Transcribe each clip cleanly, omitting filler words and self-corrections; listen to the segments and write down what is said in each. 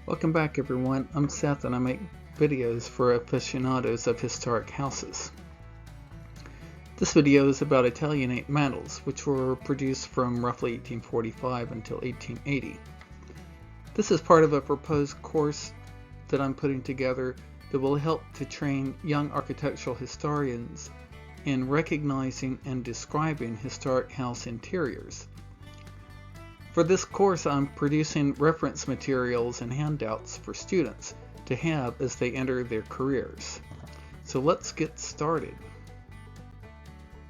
Welcome back everyone, I'm Seth and I make videos for aficionados of historic houses. This video is about Italianate mantels, which were produced from roughly 1845 until 1880. This is part of a proposed course that I'm putting together that will help to train young architectural historians in recognizing and describing historic house interiors. For this course, I'm producing reference materials and handouts for students to have as they enter their careers. So let's get started.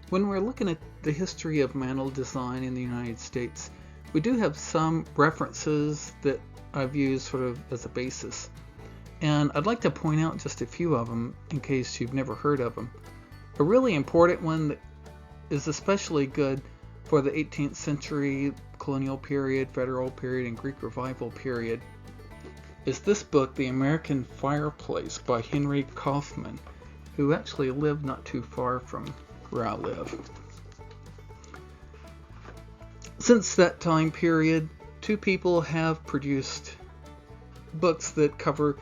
When we're looking at the history of mantel design in the United States, we do have some references that I've used sort of as a basis. And I'd like to point out just a few of them in case you've never heard of them. A really important one that is especially good for the 18th century, colonial period, federal period, and Greek revival period is this book, The American Fireplace by Henry Kaufman, who actually lived not too far from where I live. Since that time period, two people have produced books that cover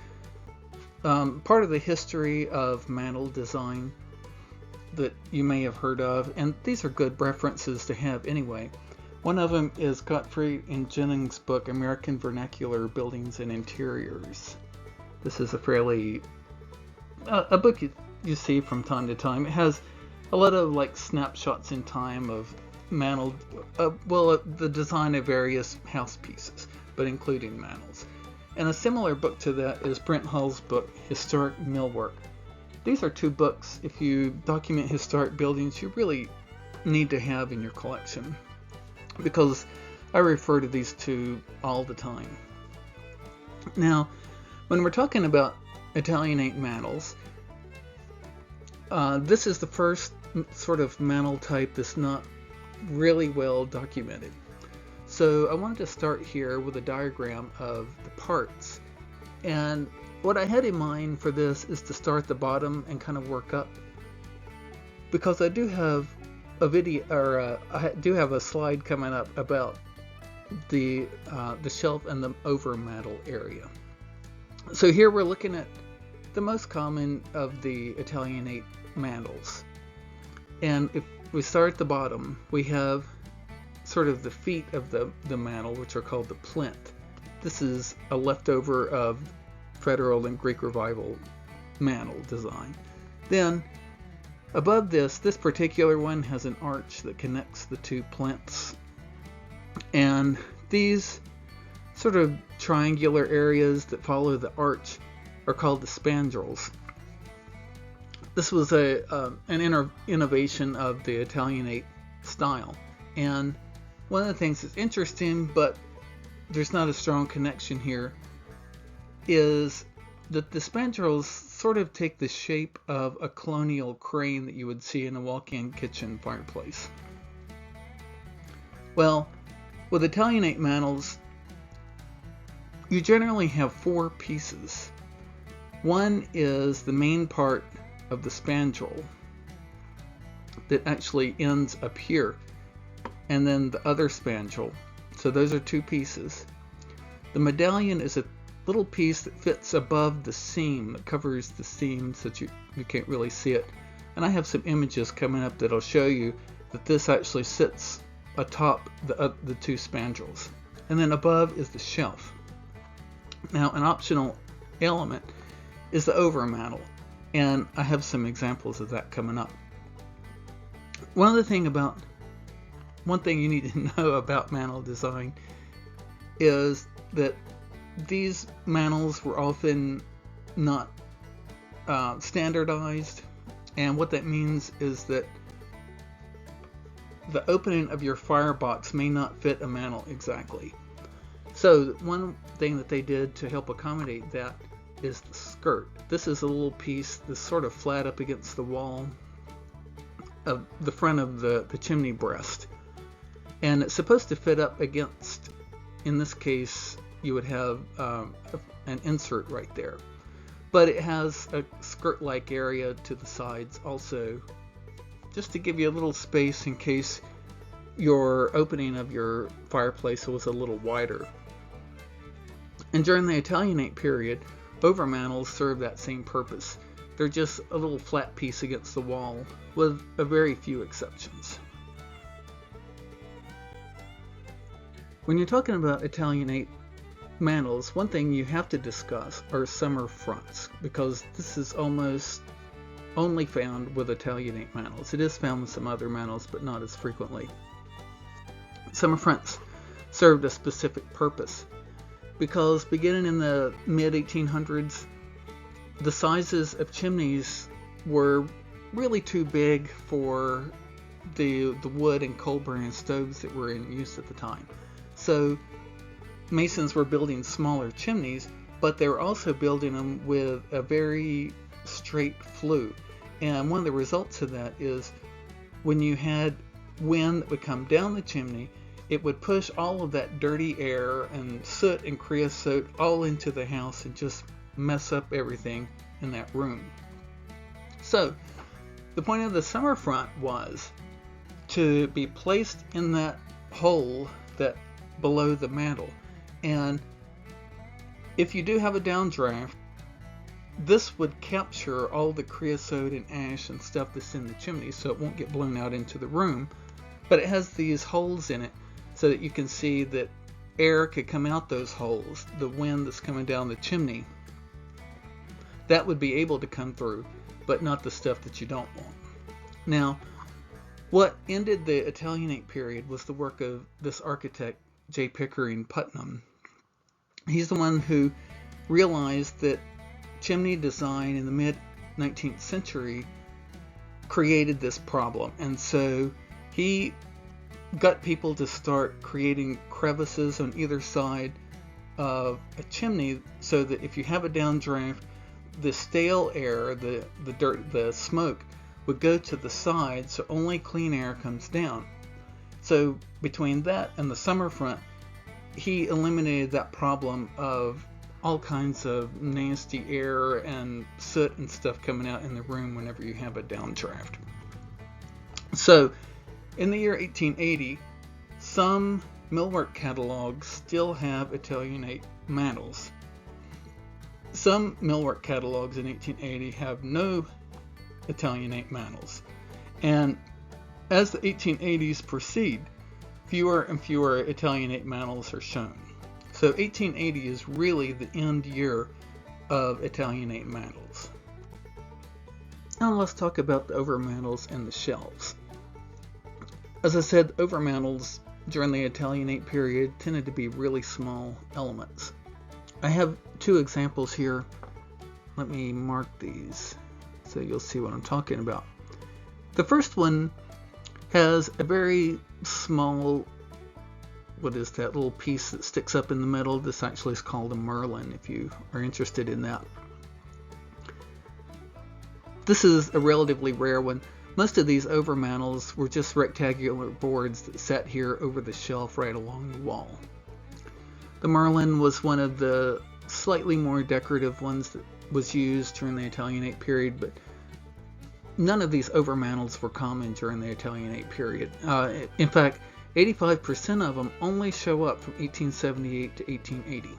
part of the history of mantel design that you may have heard of, and these are good references to have anyway. One of them is Godfrey and Jennings' book, American Vernacular Buildings and Interiors. This is a fairly a book you see from time to time. It has a lot of like snapshots in time of mantel, the design of various house pieces, but including mantels. And a similar book to that is Brent Hull's book, Historic Millwork. These are two books, if you document historic buildings, you really need to have in your collection, because I refer to these two all the time. Now, when we're talking about Italianate mantels, this is the first sort of mantel type that's not really well documented. So I wanted to start here with a diagram of the parts, and what I had in mind for this is to start at the bottom and kind of work up, because I do have a video, or I do have a slide coming up about the shelf and the over mantel area. So here we're looking at the most common of the Italianate mantels, and if we start at the bottom, we have sort of the feet of the mantel, which are called the plinth. This is a leftover of Federal and Greek Revival mantel design. Then above this particular one has an arch that connects the two plinths, and these sort of triangular areas that follow the arch are called the spandrels. This was an innovation of the Italianate style, and one of the things that's interesting, but there's not a strong connection here, is that the spandrels sort of take the shape of a colonial crane that you would see in a walk-in kitchen fireplace. Well, with Italianate mantels, you generally have four pieces. One is the main part of the spandrel that actually ends up here, and then the other spandrel. So those are two pieces. The medallion is a little piece that fits above the seam, that covers the seam so that you can't really see it. And I have some images coming up that'll show you that this actually sits atop the two spandrels. And then above is the shelf. Now, an optional element is the over mantel, and I have some examples of that coming up. One thing you need to know about mantel design is that these mantels were often not standardized, and what that means is that the opening of your firebox may not fit a mantel exactly. So one thing that they did to help accommodate that is the skirt. This is a little piece that's sort of flat up against the wall of the front of the chimney breast, and it's supposed to fit up against, in this case, you would have an insert right there, but it has a skirt-like area to the sides also, just to give you a little space in case your opening of your fireplace was a little wider. And during the Italianate period, overmantels serve that same purpose. They're just a little flat piece against the wall, with a very few exceptions. When you're talking about Italianate mantels, one thing you have to discuss are summer fronts, because this is almost only found with Italianate mantels. It is found with some other mantels, but not as frequently. Summer fronts served a specific purpose, because beginning in the mid-1800s, the sizes of chimneys were really too big for the wood and coal burning stoves that were in use at the time. So masons were building smaller chimneys, but they were also building them with a very straight flue. And one of the results of that is when you had wind that would come down the chimney, it would push all of that dirty air and soot and creosote all into the house and just mess up everything in that room. So the point of the summer front was to be placed in that hole that below the mantle. And if you do have a downdraft, this would capture all the creosote and ash and stuff that's in the chimney, so it won't get blown out into the room. But it has these holes in it so that you can see that air could come out those holes. The wind that's coming down the chimney, that would be able to come through, but not the stuff that you don't want. Now, what ended the Italianate period was the work of this architect, J. Pickering Putnam. He's the one who realized that chimney design in the mid-19th century created this problem, and so he got people to start creating crevices on either side of a chimney so that if you have a downdraft, the stale air, the dirt, the smoke would go to the side, so only clean air comes down. So between that and the summer front, he eliminated that problem of all kinds of nasty air and soot and stuff coming out in the room whenever you have a downdraft. So in the year 1880, some millwork catalogs still have Italianate mantels. Some millwork catalogs in 1880 have no Italianate mantels. And as the 1880s proceed, fewer and fewer Italianate mantels are shown. So 1880 is really the end year of Italianate mantels. Now let's talk about the overmantels and the shelves. As I said, overmantels during the Italianate period tended to be really small elements. I have two examples here. Let me mark these so you'll see what I'm talking about. The first one has a very small, what is that little piece that sticks up in the middle? This actually is called a merlin, if you are interested in that. This is a relatively rare one. Most of these overmantels were just rectangular boards that sat here over the shelf right along the wall. The merlin was one of the slightly more decorative ones that was used during the Italianate period, but none of these overmantels were common during the Italianate period. In fact, 85% of them only show up from 1878 to 1880.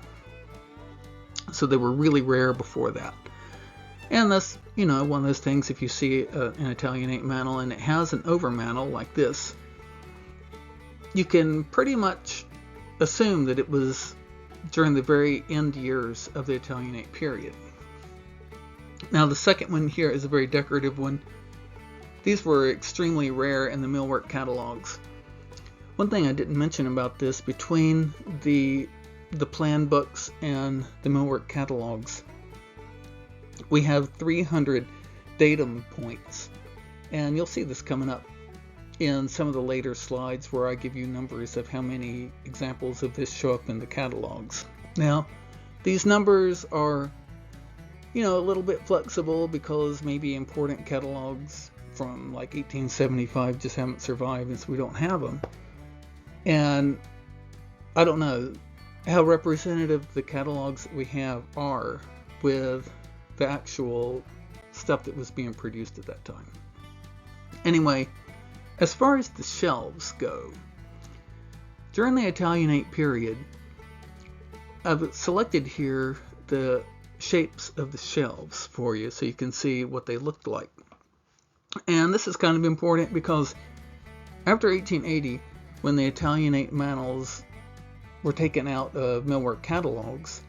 So they were really rare before that. And that's, one of those things, if you see an Italianate mantel and it has an overmantel like this, you can pretty much assume that it was during the very end years of the Italianate period. Now the second one here is a very decorative one. These were extremely rare in the millwork catalogs. One thing I didn't mention about this, between the plan books and the millwork catalogs, we have 300 datum points, and you'll see this coming up in some of the later slides where I give you numbers of how many examples of this show up in the catalogs. Now, these numbers are, a little bit flexible because maybe important catalogs from like 1875 just haven't survived, and so we don't have them. And I don't know how representative the catalogs that we have are with the actual stuff that was being produced at that time. Anyway, as far as the shelves go, during the Italianate period, I've selected here the shapes of the shelves for you so you can see what they looked like. And this is kind of important because after 1880, when the Italianate Mantels were taken out of millwork catalogs,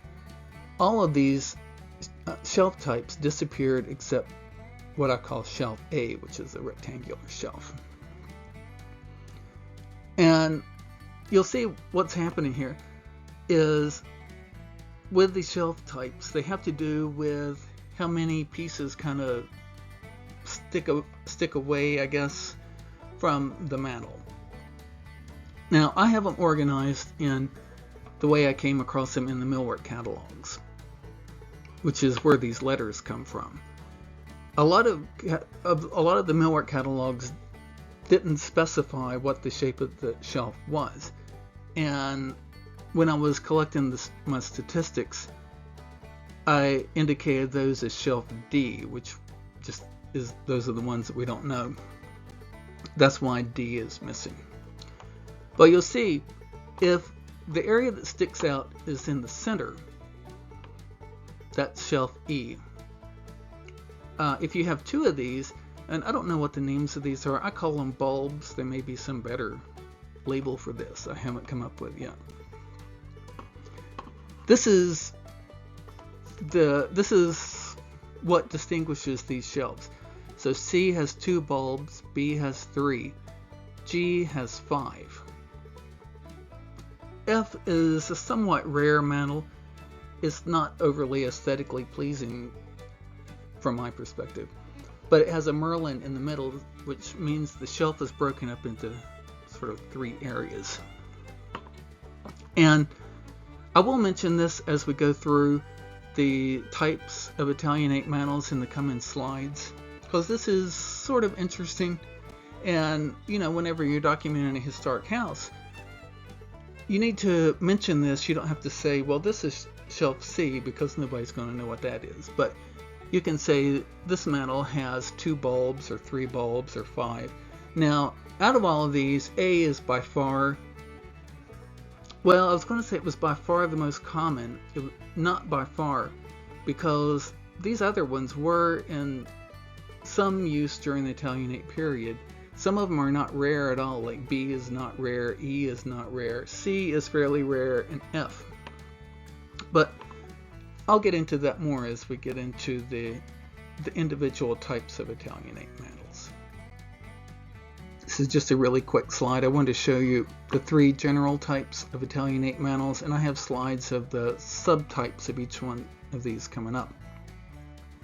all of these shelf types disappeared except what I call shelf A, which is a rectangular shelf. And you'll see what's happening here is with the shelf types, they have to do with how many pieces kind of stick away, I guess, from the mantle. Now, I have them organized in the way I came across them in the millwork catalogs, which is where these letters come from. A lot of the millwork catalogs didn't specify what the shape of the shelf was, and when I was collecting my statistics, I indicated those as shelf D, which just is, those are the ones that we don't know. That's why D is missing. But you'll see, if the area that sticks out is in the center, that's shelf E. If you have two of these, and I don't know what the names of these are, I call them bulbs. There may be some better label for this I haven't come up with yet. This is what distinguishes these shelves. So C has 2 bulbs, B has 3, G has 5. F is a somewhat rare mantle. It's not overly aesthetically pleasing from my perspective, but it has a merlin in the middle, which means the shelf is broken up into sort of 3 areas. And I will mention this as we go through the types of Italianate mantles in the coming slides, because this is sort of interesting. And you know, whenever you're documenting a historic house, you need to mention this. You don't have to say, well, this is shelf C, because nobody's going to know what that is. But you can say this mantle has 2 bulbs or 3 bulbs or 5. Now, out of all of these, A is by far, well, I was going to say it was by far the most common. Not by far, because these other ones were in some use during the Italianate period. Some of them are not rare at all, like B is not rare, E is not rare, C is fairly rare, and F. But I'll get into that more as we get into the individual types of Italianate mantles. This is just a really quick slide. I wanted to show you the 3 general types of Italianate mantles, and I have slides of the subtypes of each one of these coming up.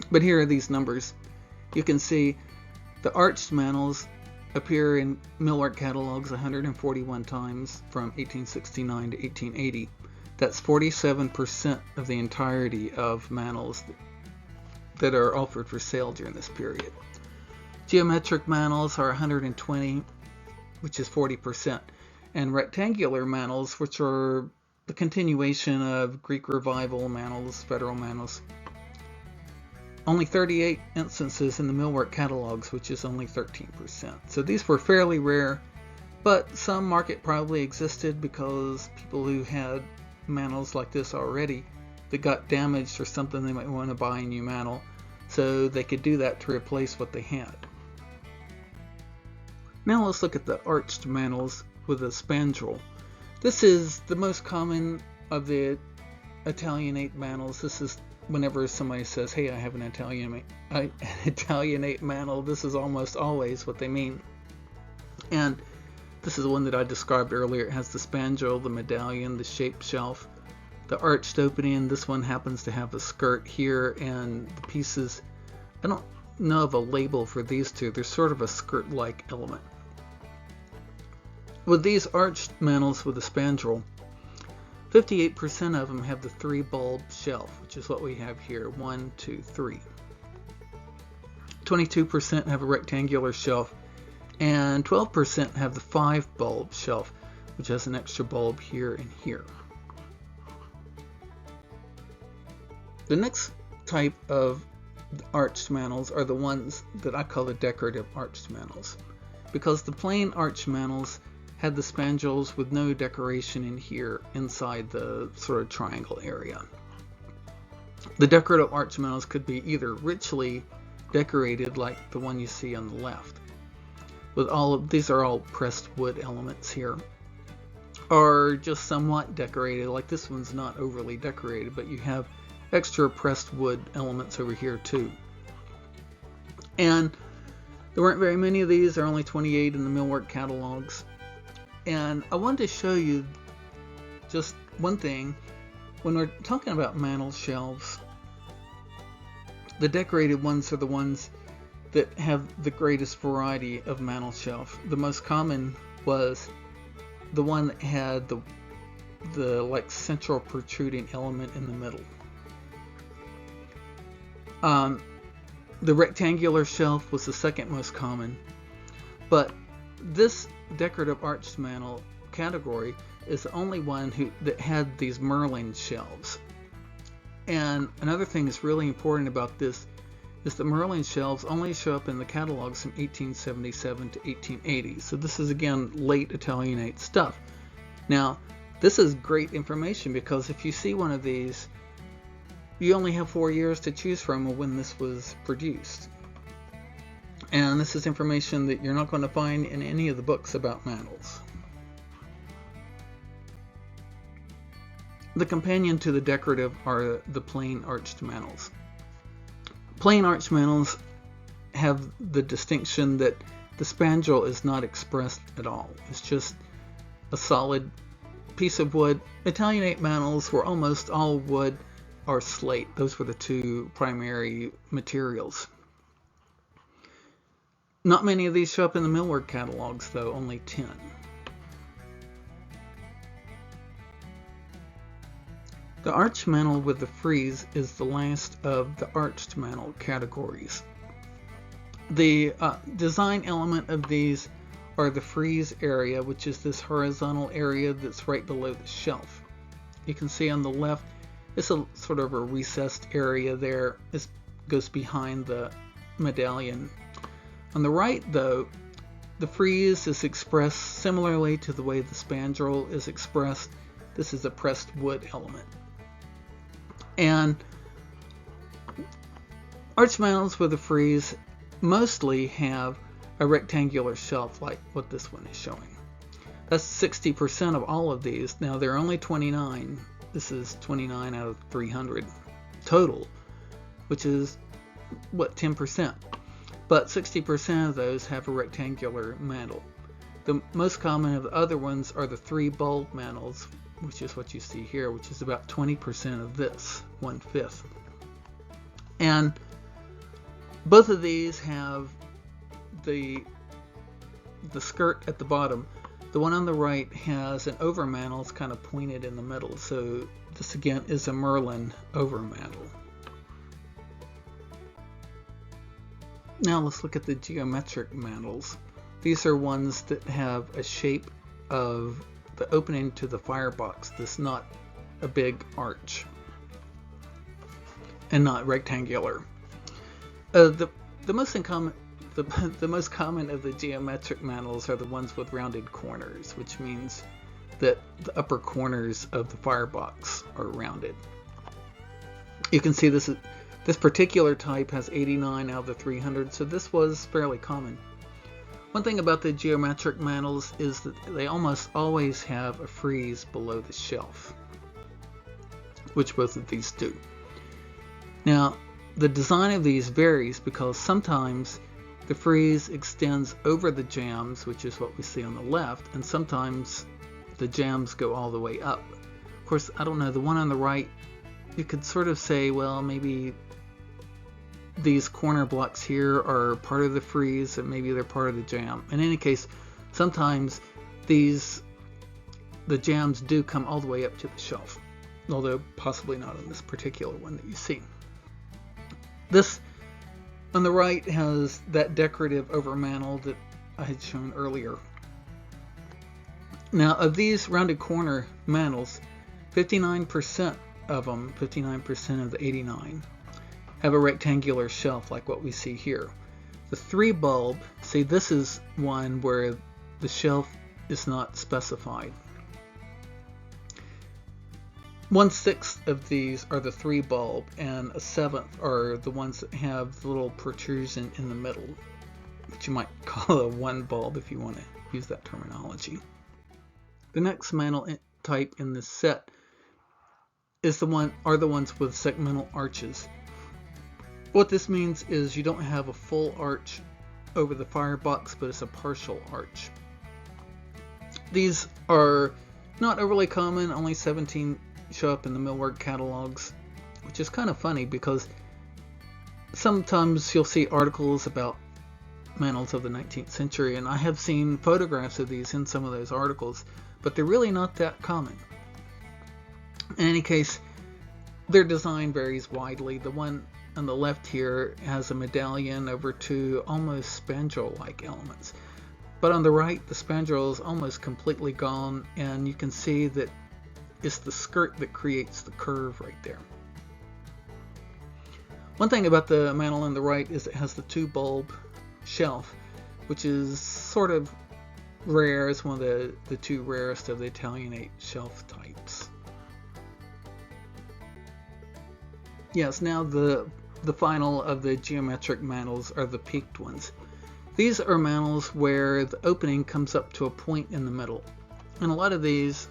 But here are these numbers. You can see the arched mantles appear in millwork catalogs 141 times from 1869 to 1880. That's 47% of the entirety of mantles that are offered for sale during this period. Geometric mantles are 120, which is 40%, and rectangular mantles, which are the continuation of Greek Revival mantles, Federal mantles, only 38 instances in the millwork catalogs, which is only 13%. So these were fairly rare, but some market probably existed because people who had mantles like this already that got damaged or something, they might want to buy a new mantle, so they could do that to replace what they had. Now let's look at the arched mantles with a spandrel. This is the most common of the Italianate mantles. This is whenever somebody says, hey, I have an Italianate mantle, this is almost always what they mean. And this is the one that I described earlier. It has the spandrel, the medallion, the shaped shelf, the arched opening. This one happens to have a skirt here, and the pieces, I don't know of a label for these two. There's sort of a skirt-like element. With these arched mantles with a spandrel, 58% of them have the 3 bulb shelf, which is what we have here, 1, 2, 3. 22% have a rectangular shelf, and 12% have the 5 bulb shelf, which has an extra bulb here and here. The next type of arched mantles are the ones that I call the decorative arched mantles, because the plain arched mantles had the spandrels with no decoration in here inside the sort of triangle area. The decorative arch mantles could be either richly decorated like the one you see on the left, with all of these are all pressed wood elements here, or just somewhat decorated, like this one's not overly decorated, but you have extra pressed wood elements over here too. And there weren't very many of these. There are only 28 in the millwork catalogs. And I wanted to show you just one thing. When we're talking about mantel shelves, the decorated ones are the ones that have the greatest variety of mantel shelf. The most common was the one that had the like central protruding element in the middle. The rectangular shelf was the second most common, but this decorative arched mantel category is the only one that had these Merlin shelves. And another thing that's really important about this is the Merlin shelves only show up in the catalogs from 1877 to 1880. So this is again late Italianate stuff. Now this is great information because if you see one of these, you only have 4 years to choose from when this was produced. And this is information that you're not going to find in any of the books about mantels. The companion to the decorative are the plain arched mantels. Plain arched mantels have the distinction that the spandrel is not expressed at all. It's just a solid piece of wood. Italianate mantels were almost all wood or slate. Those were the two primary materials. Not many of these show up in the millwork catalogs though, only 10. The arched mantel with the frieze is the last of the arched mantel categories. The design element of these are the frieze area, which is this horizontal area that's right below the shelf. You can see on the left, it's a sort of a recessed area there. It goes behind the medallion. On the right, though, the frieze is expressed similarly to the way the spandrel is expressed. This is a pressed wood element. And arch mantels with a frieze mostly have a rectangular shelf like what this one is showing. That's 60% of all of these. Now there are only 29. This is 29 out of 300 total, which is what, 10%. But 60% of those have a rectangular mantel. The most common of the other ones are the 3 bulb mantels, which is what you see here, which is about 20% of this, 1/5. And both of these have the skirt at the bottom. The one on the right has an overmantel. It's kind of pointed in the middle. So this again is a Merlin overmantel. Now let's look at the geometric mantels. These are ones that have a shape of the opening to the firebox. This not a big arch and not rectangular. The most common of the geometric mantels are the ones with rounded corners, which means that the upper corners of the firebox are rounded. You can see this particular type has 89 out of the 300, so this was fairly common. One thing about the geometric mantels is that they almost always have a frieze below the shelf, which both of these do. Now, the design of these varies because sometimes the frieze extends over the jambs, which is what we see on the left, and sometimes the jambs go all the way up. Of course, I don't know, the one on the right, you could sort of say, well, maybe these corner blocks here are part of the frieze and maybe they're part of the jamb. In any case, sometimes the jambs do come all the way up to the shelf, although possibly not on this particular one that you see. This on the right has that decorative overmantel that I had shown earlier. Now, of these rounded corner mantels, 59% of them, 59% of the 89, have a rectangular shelf like what we see here. The 3 bulb, see, this is one where the shelf is not specified. 1/6 of these are the 3 bulb, and a 1/7 are the ones that have the little protrusion in the middle, which you might call a 1 bulb if you want to use that terminology. The next mantle type in this set is the ones with segmental arches. What this means is you don't have a full arch over the firebox, but it's a partial arch. These are not overly common, only 17 show up in the millwork catalogs, which is kind of funny because sometimes you'll see articles about mantles of the 19th century, and I have seen photographs of these in some of those articles, but they're really not that common. In any case, their design varies widely. The one on the left here has a medallion over 2 almost spandrel-like elements, but on the right the spandrel is almost completely gone, and you can see that it's the skirt that creates the curve right there. One thing about the mantle on the right is it has the 2 bulb shelf, which is sort of rare. It's one of the 2 rarest of the Italianate shelf types. Yes, now the final of the geometric mantles are the peaked ones. These are mantles where the opening comes up to a point in the middle, and a lot of these,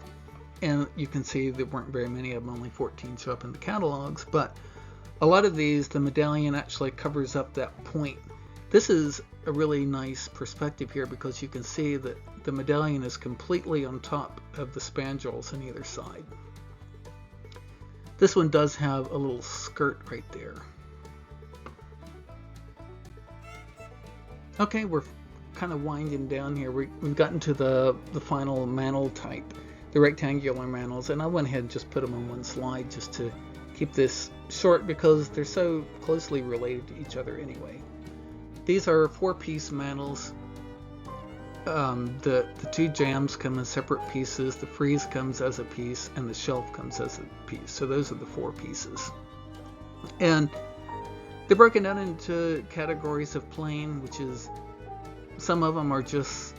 and you can see there weren't very many of them, only 14 show up in the catalogs, but a lot of these, the medallion actually covers up that point. This is a really nice perspective here because you can see that the medallion is completely on top of the spandrels on either side. This one does have a little skirt right there. Okay, we're kind of winding down here. We've gotten to the final mantle type, the rectangular mantles, and I went ahead and just put them on one slide just to keep this short because they're so closely related to each other anyway. These are 4-piece mantles. The 2 jambs come in separate pieces, the frieze comes as a piece, and the shelf comes as a piece. So those are the 4 pieces. And they're broken down into categories of plain, which is, some of them are just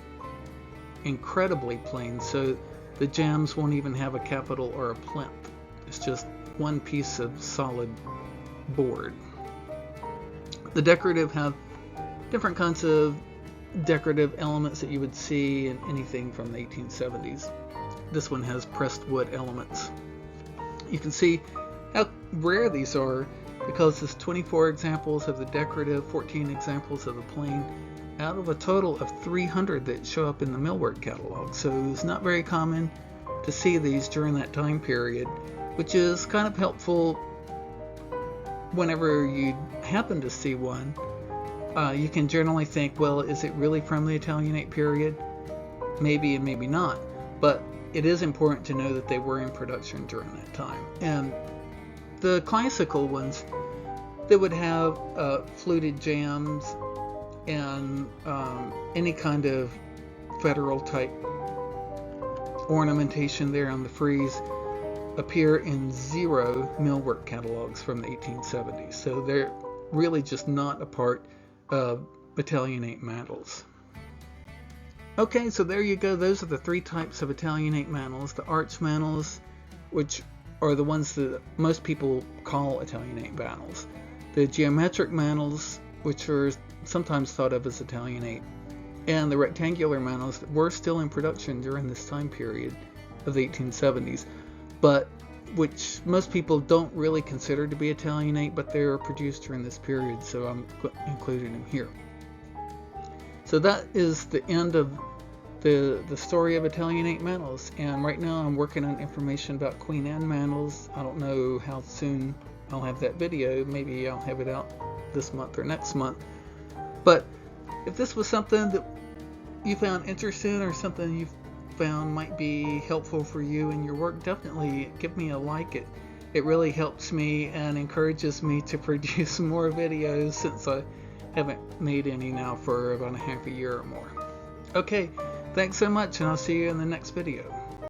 incredibly plain. So the jambs won't even have a capital or a plinth. It's just one piece of solid board. The decorative have different kinds of decorative elements that you would see in anything from the 1870s. This one has pressed wood elements. You can see how rare these are because there's 24 examples of the decorative, 14 examples of the plain, out of a total of 300 that show up in the millwork catalog. So it's not very common to see these during that time period, which is kind of helpful whenever you happen to see one. You can generally think, well, is it really from the Italianate period? Maybe and maybe not, but it is important to know that they were in production during that time. And the classical ones, they would have fluted jambs and any kind of federal type ornamentation there on the frieze appear in 0 millwork catalogs from the 1870s. So they're really just not a part of Italianate mantles. Okay, so there you go. Those are the 3 types of Italianate mantles. The arch mantles, which are the ones that most people call Italianate mantles. The geometric mantles, which are sometimes thought of as Italianate. And the rectangular mantles that were still in production during this time period of the 1870s, but which most people don't really consider to be Italianate, but they were produced during this period, so I'm including them here. So that is the end of the story of Italianate mantles, and right now I'm working on information about Queen Anne mantles. I don't know how soon I'll have that video. Maybe I'll have it out this month or next month. But if this was something that you found interesting or something you found might be helpful for you in your work, definitely give me a like. It really helps me and encourages me to produce more videos, since I haven't made any now for about a half a year or more. Okay, thanks so much, and I'll see you in the next video.